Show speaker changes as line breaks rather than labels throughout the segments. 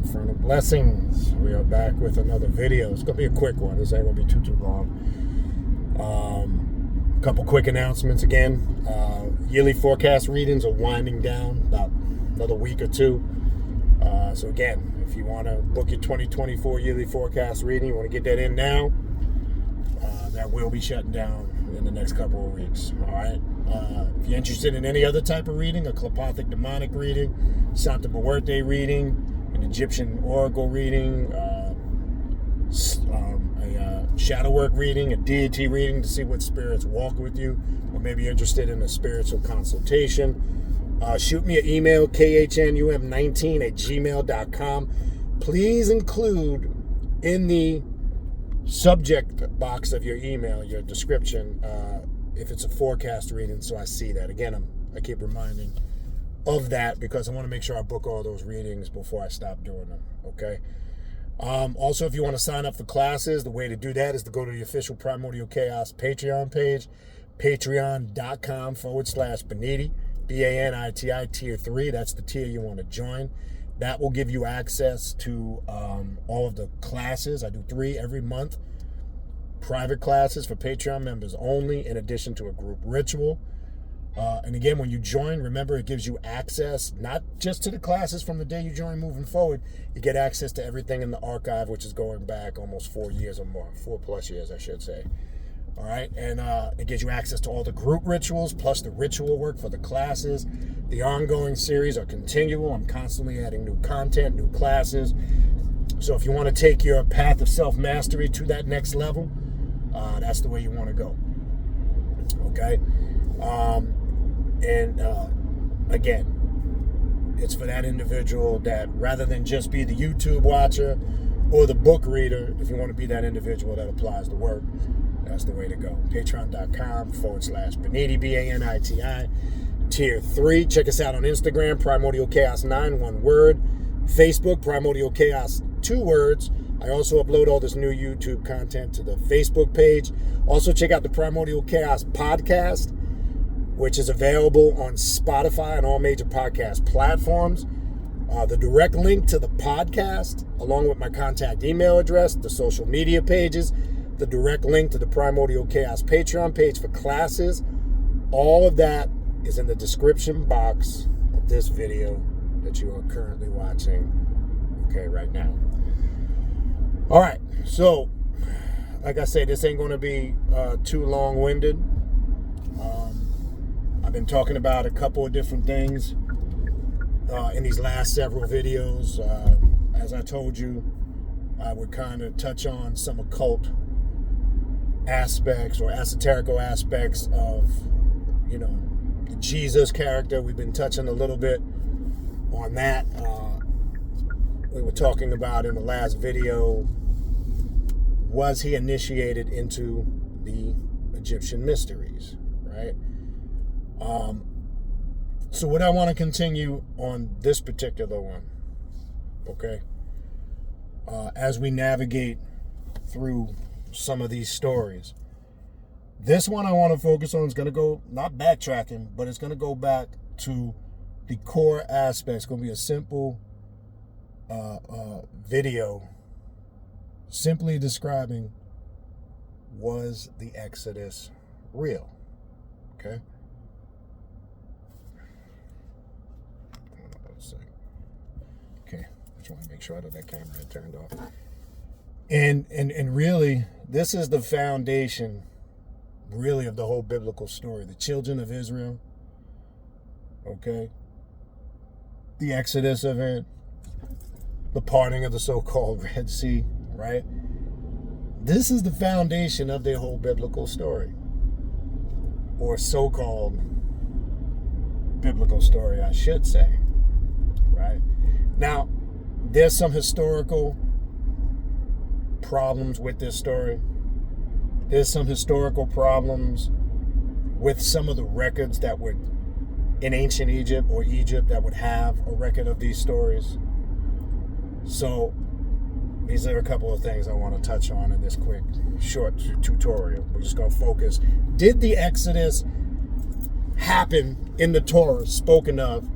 Infernal Blessings. We are back with another video. It's going to be a quick one. This ain't going to be too long. A couple quick announcements again. Yearly forecast readings are winding down, about another week or two. So again, if you want to book your 2024 yearly forecast reading, you want to get that in now, that will be shutting down in the next couple of weeks. All right. If you're interested in any other type of reading, a telepathic demonic reading, Santa Muerte reading, an Egyptian oracle reading, a shadow work reading, a deity reading to see what spirits walk with you, or maybe you're interested in a spiritual consultation, shoot me an email, khnum19@gmail.com. Please include in the subject box of your email, your description, if it's a forecast reading, so I see that. Again, I keep reminding of that because I want to make sure I book all those readings before I stop doing them, okay? Also, if you want to sign up for classes, the way to do that is to go to the official Primordial Chaos Patreon page, patreon.com/Baniti, Baniti, tier 3. That's the tier you want to join. That will give you access to all of the classes. I do 3 every month. Private classes for Patreon members only, in addition to a group ritual. And again, when you join, remember, it gives you access not just to the classes from the day you join moving forward. You get access to everything in the archive, which is going back almost 4 years or more, 4+ years, I should say. All right, and it gives you access to all the group rituals, plus the ritual work for the classes. The ongoing series are continual. I'm constantly adding new content, new classes. So if you want to take your path of self-mastery to that next level, that's the way you want to go. Okay? Again, it's for that individual that rather than just be the YouTube watcher or the book reader, if you want to be that individual that applies the work, that's the way to go. Patreon.com/Baniti, Baniti, tier 3. Check us out on Instagram, Primordial Chaos 9, one word. Facebook, Primordial Chaos, 2 words. I also upload all this new YouTube content to the Facebook page. Also, check out the Primordial Chaos podcast, which is available on Spotify and all major podcast platforms. The direct link to the podcast, along with my contact email address, the social media pages, the direct link to the Primordial Chaos Patreon page for classes, all of that is in the description box of this video that you are currently watching, okay, right now. All right, so like I said, this ain't going to be too long-winded. I've been talking about a couple of different things in these last several videos. As I told you, I would kind of touch on some occult aspects or esoterical aspects of, the Jesus character. We've been touching a little bit on that. We were talking about in the last video, was he initiated into the Egyptian mysteries, right? So what I want to continue on this particular one, okay? As we navigate through some of these stories. This one I want to focus on is going to go, not backtracking, but it's going to go back to the core aspects. It's going to be a simple video simply describing, was the Exodus real? Okay? Okay, I just want to make sure I have that camera turned off. And really, this is the foundation, really, of the whole biblical story. The children of Israel, okay? The Exodus event, the parting of the so-called Red Sea, right? This is the foundation of their whole biblical story, or so-called biblical story, I should say, right? Now, there's some historical problems with this story. There's some historical problems with some of the records that would, in ancient Egypt or Egypt, that would have a record of these stories. So these are a couple of things I want to touch on in this quick, short tutorial. We're just going to focus. Did the Exodus happen in the Torah spoken of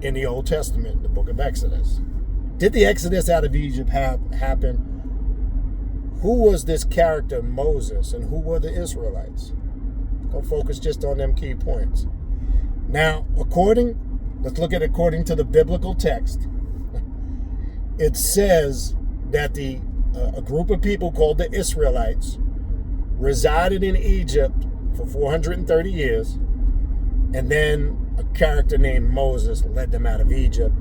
in the Old Testament, the book of Exodus? Did the Exodus out of Egypt happen? Who was this character, Moses, and who were the Israelites? Don't focus just on them key points. Now, let's look at according to the biblical text. It says that a group of people called the Israelites resided in Egypt for 430 years, and then a character named Moses led them out of Egypt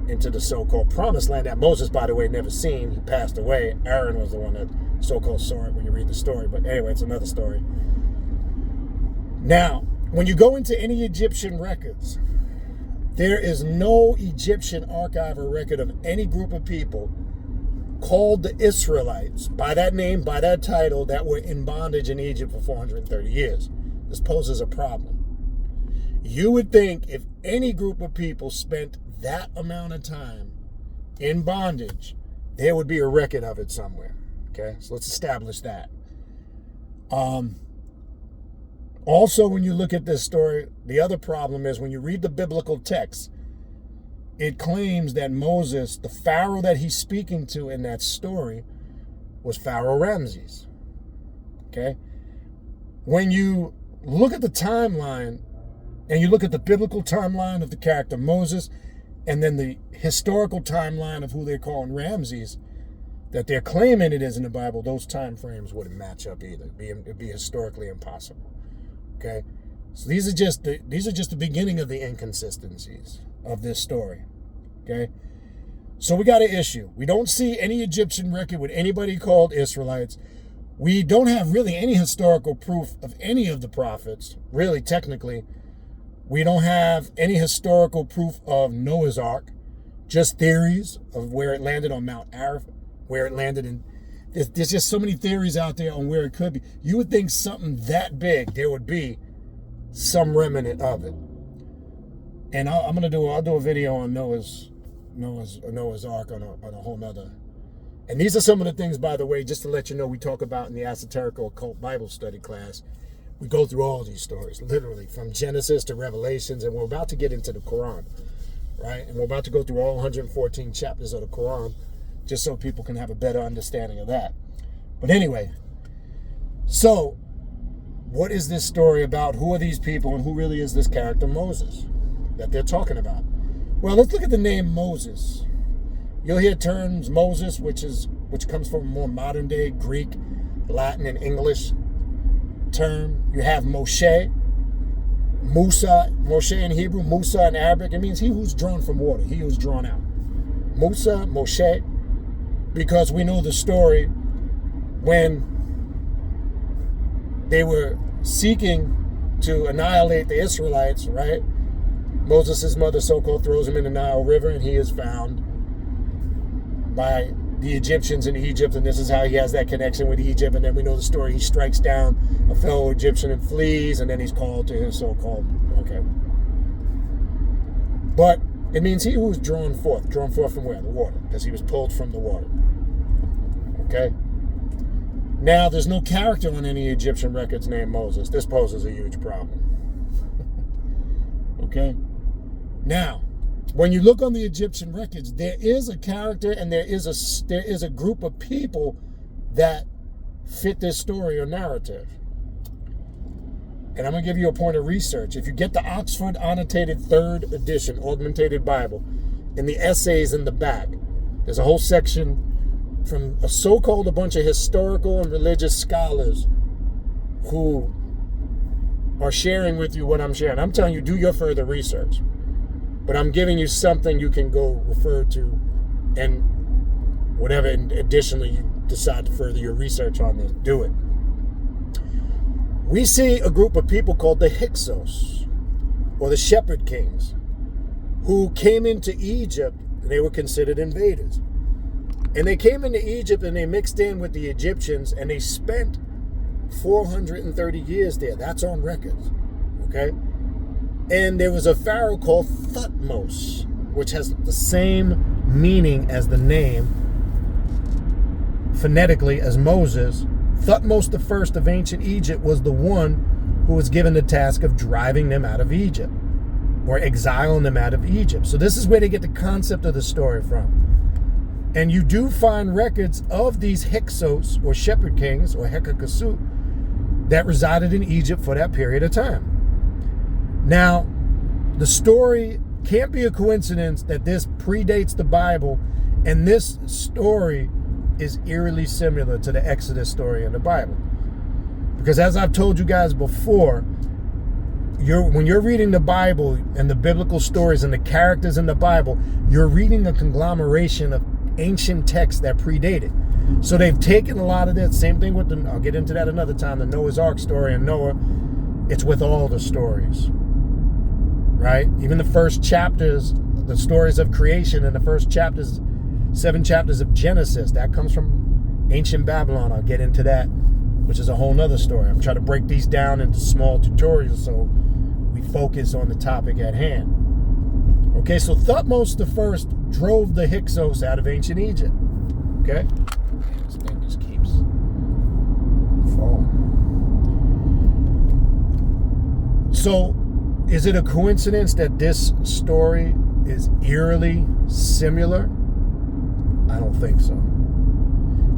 into the so-called promised land that Moses, by the way, never seen. He passed away. Aaron was the one that so-called saw it when you read the story. But anyway, it's another story. Now, when you go into any Egyptian records, there is no Egyptian archive or record of any group of people called the Israelites by that name, by that title, that were in bondage in Egypt for 430 years. This poses a problem. You would think if any group of people spent that amount of time in bondage, there would be a record of it somewhere. Okay, so let's establish that. Also, when you look at this story, the other problem is when you read the biblical text, it claims that Moses, the Pharaoh that he's speaking to in that story, was Pharaoh Ramses. Okay? When you look at the timeline, and you look at the biblical timeline of the character Moses, and then the historical timeline of who they're calling Ramses, that they're claiming it is in the Bible, those time frames wouldn't match up either. It'd be historically impossible. Okay? So these are just the beginning of the inconsistencies of this story. Okay? So we got an issue. We don't see any Egyptian record with anybody called Israelites. We don't have really any historical proof of any of the prophets, really, technically. We don't have any historical proof of Noah's Ark, just theories of where it landed on Mount Arafat, where it landed in. There's just so many theories out there on where it could be. You would think something that big, there would be some remnant of it. And I'll do a video on Noah's Ark on a whole nother. And these are some of the things, by the way, just to let you know, we talk about in the Esoterical Occult Bible Study class. We go through all these stories, literally, from Genesis to Revelations, and we're about to get into the Quran, right? And we're about to go through all 114 chapters of the Quran, just so people can have a better understanding of that. But anyway, so what is this story about? Who are these people, and who really is this character Moses that they're talking about? Well, let's look at the name Moses. You'll hear terms Moses, which comes from a more modern day Greek, Latin, and English term. You have Moshe, Musa, Moshe in Hebrew, Musa in Arabic. It means he who's drawn from water, he who's drawn out. Musa, Moshe, because we know the story when they were seeking to annihilate the Israelites, right? Moses' mother so-called throws him in the Nile River, and he is found by the Egyptians in Egypt, and this is how he has that connection with Egypt. And then we know the story. He strikes down a fellow Egyptian and flees, and then he's called to his so-called, okay. But it means he who was drawn forth from where? The water, because he was pulled from the water. Okay? Now, there's no character on any Egyptian records named Moses. This poses a huge problem. Okay? Now, when you look on the Egyptian records, there is a character and there is a group of people that fit this story or narrative. And I'm going to give you a point of research. If you get the Oxford Annotated 3rd Edition Augmentated Bible, in the essays in the back, there's a whole section from a bunch of historical and religious scholars who are sharing with you what I'm sharing. I'm telling you, do your further research. But I'm giving you something you can go refer to, and whatever additionally you decide to further your research on this, do it. We see a group of people called the Hyksos, or the Shepherd Kings, who came into Egypt, and they were considered invaders. And they came into Egypt and they mixed in with the Egyptians, and they spent 430 years there. That's on records, okay? And there was a pharaoh called Thutmose, which has the same meaning as the name, phonetically, as Moses. Thutmose the first of ancient Egypt was the one who was given the task of driving them out of Egypt, or exiling them out of Egypt. So this is where they get the concept of the story from. And you do find records of these Hyksos, or shepherd kings, or Hekakasut, that resided in Egypt for that period of time. Now, the story can't be a coincidence that this predates the Bible, and this story is eerily similar to the Exodus story in the Bible. Because as I've told you guys before, when you're reading the Bible and the biblical stories and the characters in the Bible, you're reading a conglomeration of ancient texts that predated. So they've taken a lot of that. Same thing with I'll get into that another time, the Noah's Ark story and Noah. It's with all the stories, right? Even the first chapters, the stories of creation, and the first chapters, 7 chapters of Genesis, that comes from ancient Babylon. I'll get into that, which is a whole nother story. I'm trying to break these down into small tutorials so we focus on the topic at hand. Okay, so Thutmose the First drove the Hyksos out of ancient Egypt. Okay? This thing just keeps falling. So, is it a coincidence that this story is eerily similar? I don't think so.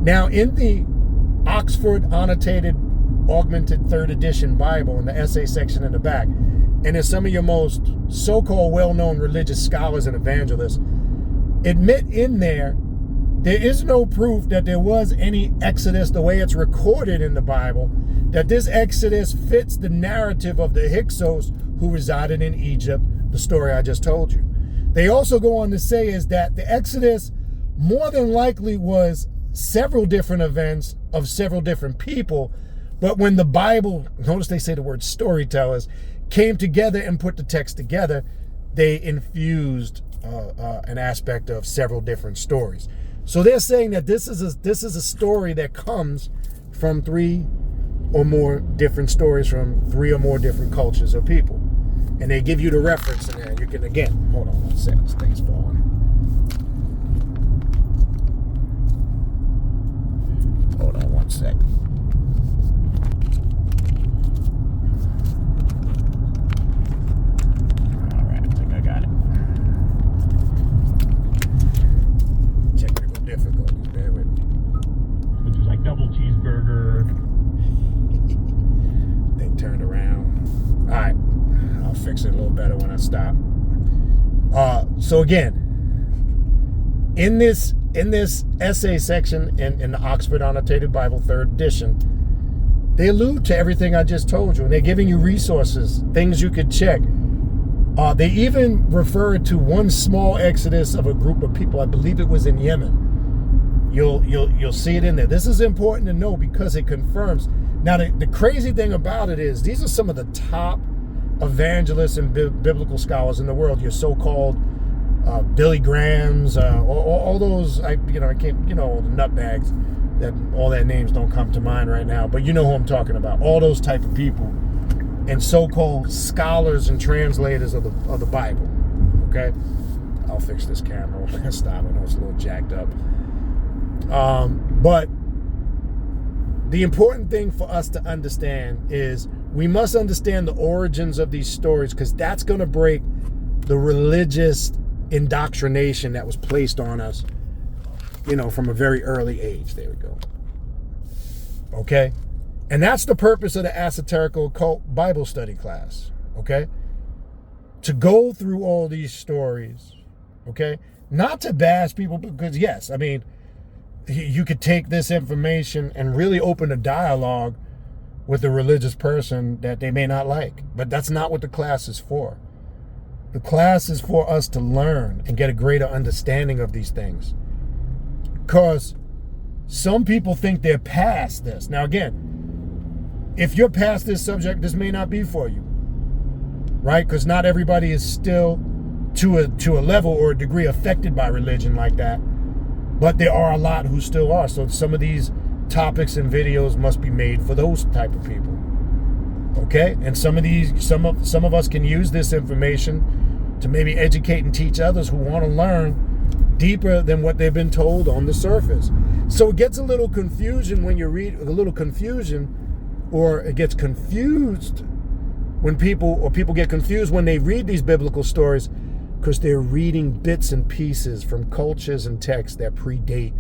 Now, in the Oxford Annotated Augmented 3rd Edition Bible, in the essay section in the back, and as some of your most so-called well-known religious scholars and evangelists admit in there is no proof that there was any Exodus the way it's recorded in the Bible, that this Exodus fits the narrative of the Hyksos who resided in Egypt, the story I just told you. They also go on to say is that the Exodus more than likely was several different events of several different people, but when the Bible, notice they say the word storytellers, came together and put the text together, they infused an aspect of several different stories. So they're saying that this is a story that comes from 3 or more different stories from 3 or more different cultures or people. And they give you the reference in there. You can, again, hold on one second, this thing's falling. Hold on one second. All right, I think I got it. Technical difficulties, bear with me.
Which is like double cheeseburger.
Thing turned around. All right, I'll fix it a little better when I stop. So again, in this essay section in the Oxford Annotated Bible 3rd edition, they allude to everything I just told you, and they're giving you resources, things you could check. They even refer to one small exodus of a group of people. I believe it was in Yemen. You'll see it in there. This is important to know because it confirms. Now, the crazy thing about it is these are some of the top evangelists and biblical scholars in the world. Your so-called Billy Grahams, all those, I can't, the nutbags, that all their names don't come to mind right now, but you know who I'm talking about. All those type of people and so-called scholars and translators of the Bible. Okay, I'll fix this camera when I stop. I know it's a little jacked up. But the important thing for us to understand is we must understand the origins of these stories, because that's going to break the religious indoctrination that was placed on us, from a very early age. There we go. Okay? And that's the purpose of the Esoterical Occult Bible Study class. Okay? To go through all these stories. Okay? Not to bash people, because yes, you could take this information and really open a dialogue with a religious person that they may not like. But that's not what the class is for. The class is for us to learn and get a greater understanding of these things. Because some people think they're past this. Now again, if you're past this subject, this may not be for you. Right? Because not everybody is still to a level or a degree affected by religion like that. But there are a lot who still are. So some of these topics and videos must be made for those type of people. Okay? And some of us can use this information to maybe educate and teach others who want to learn deeper than what they've been told on the surface. So it gets a little confusion when you read, or it gets confused when people get confused when they read these biblical stories, because they're reading bits and pieces from cultures and texts that predate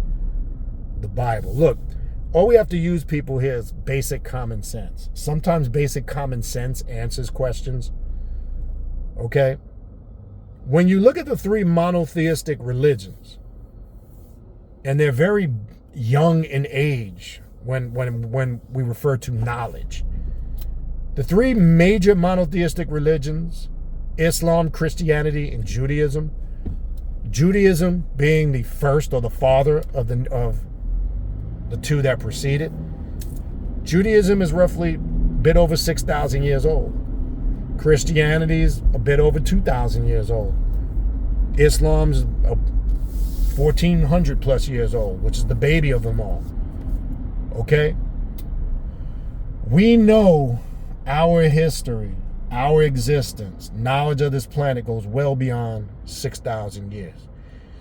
the Bible. Look, all we have to use, people, here is basic common sense. Sometimes basic common sense answers questions. Okay? When you look at the three monotheistic religions, and they're very young in age when we refer to knowledge. The three major monotheistic religions, Islam, Christianity, and Judaism. Judaism being the first or the father of the two that preceded. Judaism is roughly a bit over 6,000 years old. Christianity is a bit over 2,000 years old. Islam's 1,400 plus years old, which is the baby of them all. Okay? We know our history, our existence, knowledge of this planet goes well beyond 6,000 years.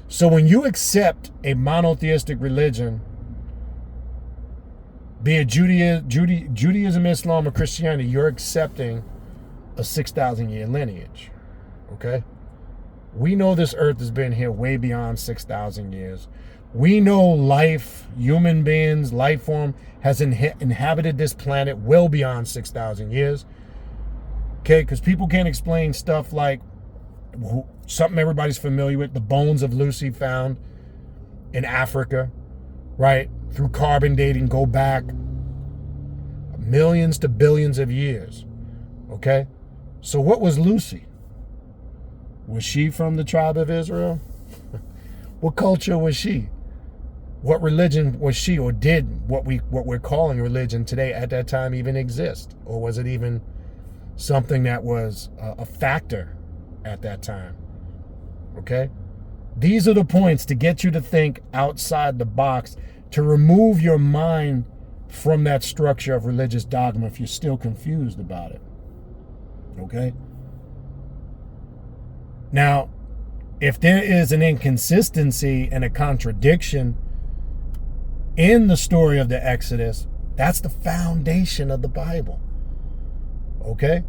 So when you accept a monotheistic religion, be it Judaism, Islam, or Christianity, you're accepting a 6,000 year lineage. Okay? We know this earth has been here way beyond 6,000 years. We know life, human beings, life form has inhabited this planet well beyond 6,000 years. Okay, because people can't explain stuff like something everybody's familiar with, the bones of Lucy found in Africa, right? Through carbon dating, go back millions to billions of years. Okay, so what was Lucy? Was she from the tribe of Israel? What culture was she? What religion was she, or did what we're calling religion today at that time even exist? Or was it even something that was a factor at that time? Okay? These are the points to get you to think outside the box, to remove your mind from that structure of religious dogma if you're still confused about it. Okay? Now, if there is an inconsistency and a contradiction in the story of the Exodus, that's the foundation of the Bible. Okay?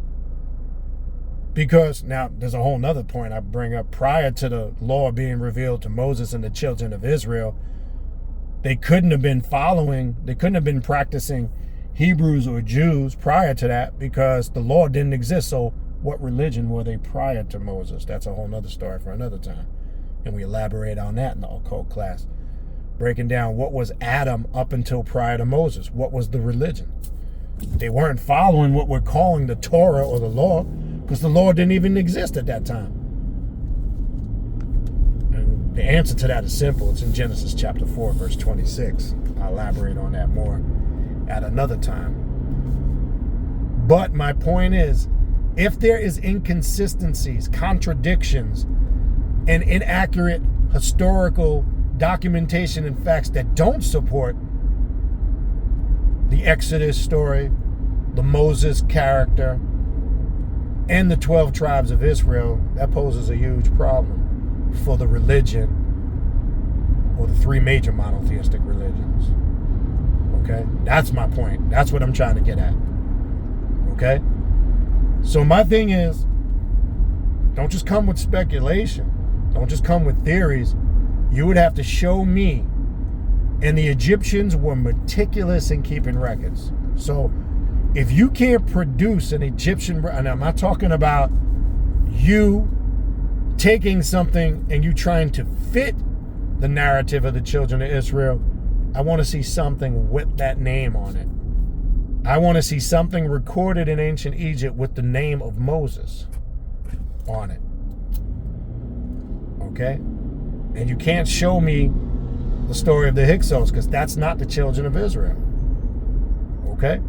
Because now there's a whole nother point I bring up. Prior to the law being revealed to Moses and the children of Israel, they couldn't have been practicing Hebrews or Jews prior to that, because the law didn't exist. So what religion were they prior to Moses? That's a whole nother story for another time. And we elaborate on that in the occult class. Breaking down what was Adam up until prior to Moses. What was the religion? They weren't following what we're calling the Torah or the law, because the law didn't even exist at that time. And the answer to that is simple. It's in Genesis chapter 4, verse 26. I'll elaborate on that more at another time. But my point is, if there is inconsistencies, contradictions, and inaccurate historical documentation and facts that don't support the Exodus story, the Moses character, and the 12 tribes of Israel, that poses a huge problem for the religion, or the three major monotheistic religions. Okay? That's my point. That's what I'm trying to get at. Okay? So my thing is, don't just come with speculation. Don't just come with theories. You would have to show me. And the Egyptians were meticulous in keeping records. So if you can't produce an Egyptian, and I'm not talking about you taking something and you trying to fit the narrative of the children of Israel, I want to see something with that name on it. I want to see something recorded in ancient Egypt with the name of Moses on it. Okay? And you can't show me the story of the Hyksos, because that's not the children of Israel. Okay?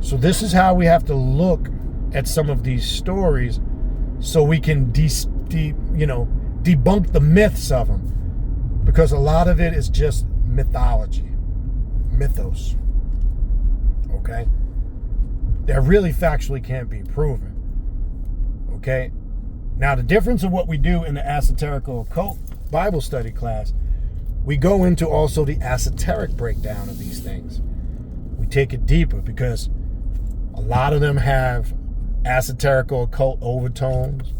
So this is how we have to look at some of these stories, so we can debunk the myths of them, because a lot of it is just mythology, mythos. Okay? That really factually can't be proven. Okay? Now, the difference of what we do in the esoterical occult Bible study class, we go into also the esoteric breakdown of these things. We take it deeper, because a lot of them have esoterical occult overtones.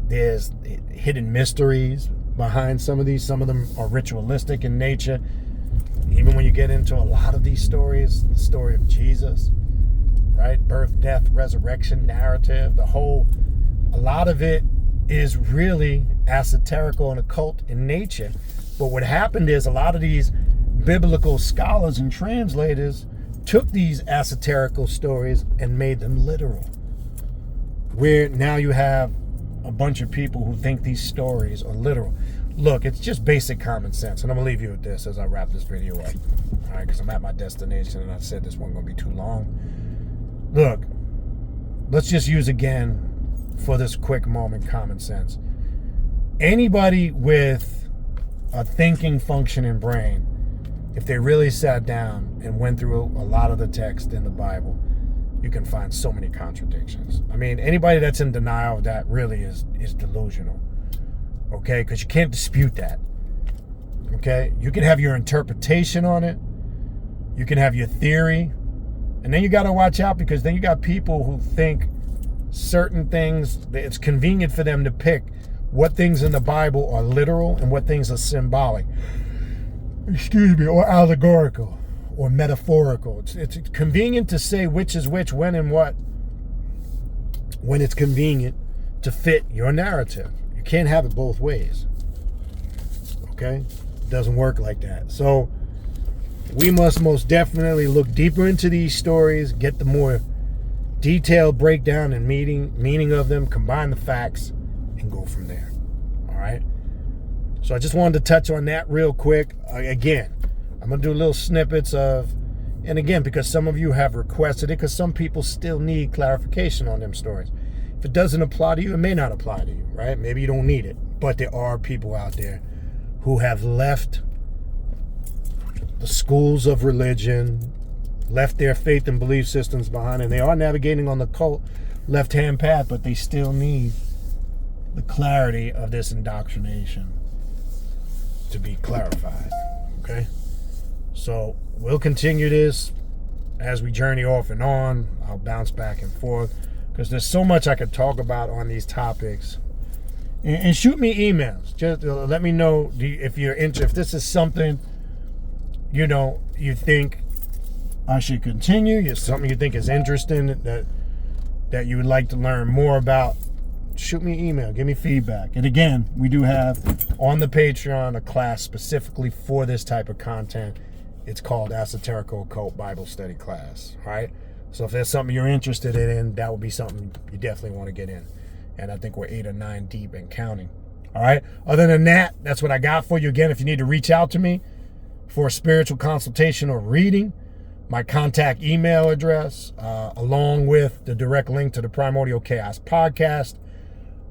There's hidden mysteries behind some of these. Some of them are ritualistic in nature. Even when you get into a lot of these stories, the story of Jesus, right? Birth, death, resurrection narrative, a lot of it is really esoterical and occult in nature. But what happened is a lot of these biblical scholars and translators took these esoterical stories and made them literal. Where now you have a bunch of people who think these stories are literal. Look, it's just basic common sense. And I'm going to leave you with this as I wrap this video up. All right, because I'm at my destination and I said this wasn't going to be too long. Look, let's just use again for this quick moment common sense. Anybody with a thinking, functioning brain, if they really sat down and went through a lot of the text in the Bible, you can find so many contradictions. I mean, anybody that's in denial of that really is delusional. Okay? Because you can't dispute that. Okay? You can have your interpretation on it. You can have your theory. And then you got to watch out, because then you got people who think certain things, it's convenient for them to pick what things in the Bible are literal and what things are symbolic. Excuse me, or allegorical or metaphorical. It's convenient to say which is which, when and what, when it's convenient to fit your narrative. You can't have it both ways. Okay? It doesn't work like that. So we must most definitely look deeper into these stories, get the more detailed breakdown and meaning of them, combine the facts, and go from there. All right? So I just wanted to touch on that real quick. Again, I'm going to do little snippets of, and again, because some of you have requested it, because some people still need clarification on them stories. If it doesn't apply to you, it may not apply to you, right? Maybe you don't need it. But there are people out there who have left the schools of religion, left their faith and belief systems behind, and they are navigating on the cult left-hand path, but they still need the clarity of this indoctrination to be clarified. Okay? So we'll continue this as we journey off and on. I'll bounce back and forth because there's so much I could talk about on these topics. And shoot me emails. Just let me know if you're interested. If this is something, you think I should continue, it's something you think is interesting that you would like to learn more about, shoot me an email, give me feedback. And again, we do have on the Patreon a class specifically for this type of content. It's called Esoterical Occult Bible Study Class. All right? So if there's something you're interested in, that would be something you definitely want to get in. And I think we're 8 or 9 deep and counting. All right? Other than that, that's what I got for you. Again, if you need to reach out to me for a spiritual consultation or reading, my contact email address, along with the direct link to the Primordial Chaos podcast,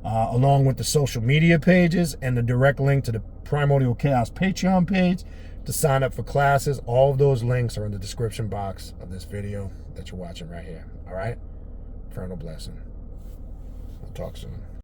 along with the social media pages and the direct link to the Primordial Chaos Patreon page to sign up for classes. All of those links are in the description box of this video that you're watching right here. All right? Eternal blessing. We'll talk soon.